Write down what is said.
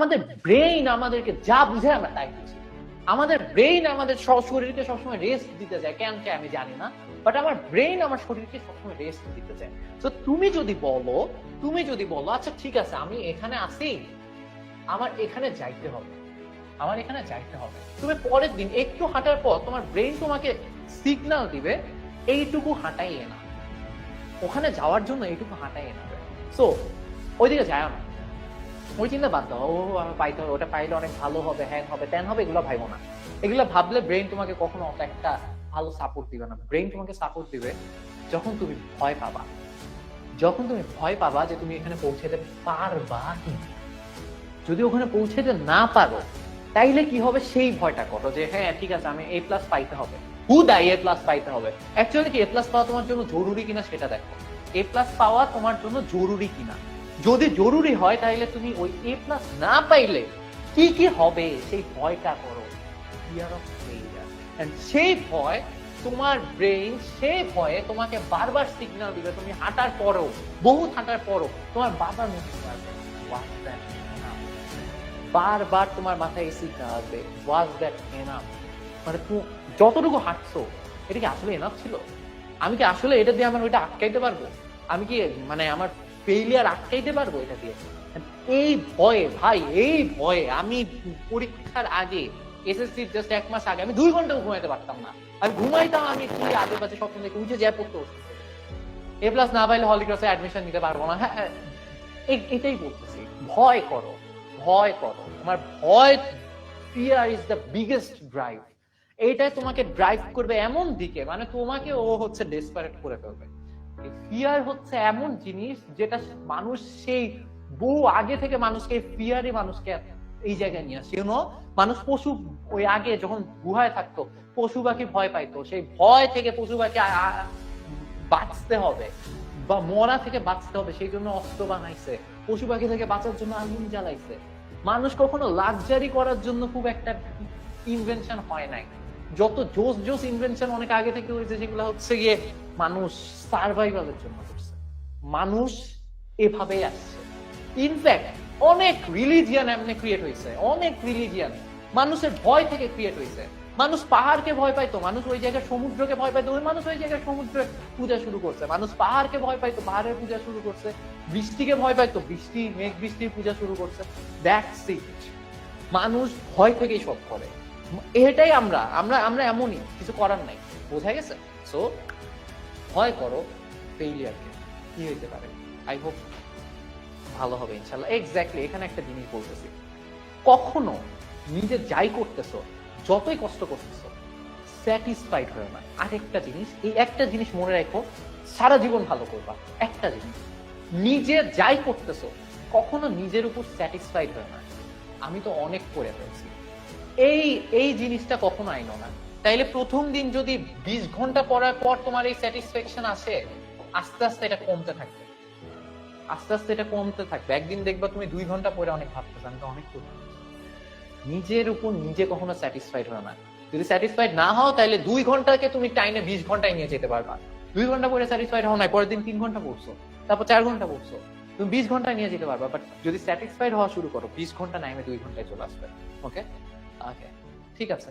আমাদের ব্রেইন আমাদেরকে যা বুঝে আমরা তাই বুঝি। আমাদের ব্রেইন আমাদের শরীরকে সবসময় রেস্ট দিতে চায়, কেন চায় আমি জানি না, বাট আমার ব্রেইন আমার শরীরকে সবসময় রেস্ট দিতে চায়। তো তুমি যদি বলো আচ্ছা ঠিক আছে আমি এখানে আছি, আমার এখানে যাইতে হবে, তুমি পরের দিন একটু হাঁটার পর তোমার ব্রেইন তোমাকে সিগন্যাল দিবে এইটুকু হাঁটাই না, ওখানে যাওয়ার জন্য এইটুকু হাঁটাই না। সো ওইদিকে যায় না, ওই চিন্তা বাদ দাও, ও আমি পাইতে হবে, ওটা পাইলে অনেক ভালো হবে, হ্যাং হবে, ত্যান হবে, এগুলো ভাইবো না। এগুলো ভাবলে ব্রেইন তোমাকে কখনো অত একটা ভালো সাপোর্ট দিবে না। ব্রেইন তোমাকে সাপোর্ট দিবে যখন তুমি ভয় পাবা, যে তুমি এখানে পৌঁছাতে পারবা কি। যদি ওখানে পৌঁছাতে না পারো তাইলে কি হবে, সেই ভয়টা করো যে হ্যাঁ ঠিক আছে আমি A+ পাইতে হবে, হুদাই A+ পাইতে হবে। অ্যাকচুয়ালি কি A+ পাওয়া তোমার জন্য জরুরি কিনা সেটা দেখো, A+ পাওয়া তোমার জন্য জরুরি কিনা। যদি জরুরি হয় তাহলে তুমি ওই A+ না পাইলে কি কি হবে সেই ভয়টা করো, ফিয়ার অফ ফেইলিয়ার। এন্ড সেই ভয় তোমার ব্রেইন সেই ভয়ে তোমাকে বারবার সিগন্যাল দিবে, তুমি হাঁটার পরও, বহুত হাঁটার পরও তোমার বাবার মুখে বারবার তোমার মাথায় এই সিগন্যাল আসবে, ওয়াজ দ্যাট এনাফ। মানে তুমি যতটুকু হাঁটছো এটা কি আসলে এনাফ ছিল? আমি কি আসলে এটা দিয়ে আমার ওইটা আটকাইতে পারবো? আমি কি মানে আমার ফেইলিয়ার আটকাইতে পারবো এটা দিয়ে? এই ভয়ে ভাই, এই ভয়ে আমি পরীক্ষার আগে, এসএসসির জাস্ট 1 মাস আগে আমি 2 ঘন্টাও ঘুমাইতে পারতাম না। আমি ঘুমাইতাম, আমি কি আগে পাশে স্বপ্ন দেখে উঠে যায় পড়তে A+ না পাইলে হলি ক্রসে অ্যাডমিশন নিতে পারবো না। হ্যাঁ এটাই বলতেছি, ভয় করো, তোমার ভয়, fear is the biggest drive. এইটাই তোমাকে ড্রাইভ করবে এমন দিকে, মানে তোমাকে ও হচ্ছে ডেসপারেট করে ফেলবে। ফিয়ার হচ্ছে এমন জিনিস যেটা মানুষ সেই বহু আগে থেকে মানুষকে ফিয়ারই মানুষকে এই জায়গায় নিয়ে আসে। মানুষ পশু ওই আগে যখন গুহায় থাকতো পশু পাখি ভয় পাইতো, সেই ভয় থেকে পশু পাখি বাঁচতে হবে বা মরা থেকে বাঁচতে হবে, সেই জন্য অস্ত্র বানাইছে। পশু পাখি থেকে বাঁচার জন্য আগুন জ্বালাইছে। মানুষ কখনো লাক্সারি করার জন্য খুব একটা ইনভেনশন হয় নাই। যত জোস ইনভেনশন অনেক আগে থেকে হয়েছে, সেগুলো হচ্ছে গিয়ে মানুষ সার্ভাইভালের জন্য করছে। মানুষ এভাবেই আসছে। ইনফ্যাক্ট অনেক রিলিজিয়ান এমনি ক্রিয়েট হয়েছে, অনেক রিলিজিয়ান মানুষের ভয় থেকে ক্রিয়েট হয়েছে। মানুষ পাহাড়কে ভয় পাইতো, মানুষ ওই জায়গায় সমুদ্রকে ভয় পাইতো, ওই মানুষ ওই জায়গায় সমুদ্রের পূজা শুরু করছে। মানুষ পাহাড়কে ভয় পাইতো, পাহাড়ের পূজা শুরু করছে। বৃষ্টিকে ভয় পাইতো, মেঘ বৃষ্টির পূজা শুরু করছে। That's it. মানুষ ভয় থেকেই সব করে। এটাই আমরা আমরা আমরা এমনই, কিছু করার নাই। বোঝা গেছে? সো ভয় করো ফেইলিয়ারকে, কি হইতে পারে। আই হোপ ভালো হবে ইনশাল্লাহ। এক্স্যাক্টলি এখানে একটা জিনিস বলতেছি, কখনো নিজে যাই করতেছো, যতই কষ্ট করতেছো, স্যাটিসফাইড হয়ে না। আরেকটা জিনিস, এই একটা জিনিস মনে রাখো, সারা জীবন ভালো করবা। একটা জিনিস, নিজে যাই করতেছো কখনো নিজের উপর স্যাটিসফাইড হয়ে না। আমি তো অনেক করে ফেলছি, এই জিনিসটা কখনো আইনো না। তাইলে প্রথম দিন যদি 20 ঘন্টা পড়ার পর তোমার এই স্যাটিসফ্যাকশন আসে, আস্তে আস্তে এটা কমতে থাকবে। একদিন দেখবা তুমি 2 ঘন্টা পরে অনেক ভাবতেছ আমি তো অনেক করছি। নিজের উপর নিজে কখনো স্যাটিসফাইড হয় না। যদি স্যাটিসফাইড না হও তাহলে 2 ঘন্টাকে তুমি টাইমে 20 ঘন্টায় নিয়ে যেতে পারবা। 2 ঘন্টা পরে স্যাটিসফাইড হও না, পরের দিন 3 ঘন্টা পড়ছো, তারপর 4 ঘন্টা পড়ছো, তুমি 20 ঘন্টায় নিয়ে যেতে পারবা। বাট যদি স্যাটিসফাইড হওয়া শুরু করো, 20 ঘন্টা নাইমে 2 ঘন্টায় চলে আসবে। ওকে, ঠিক আছে।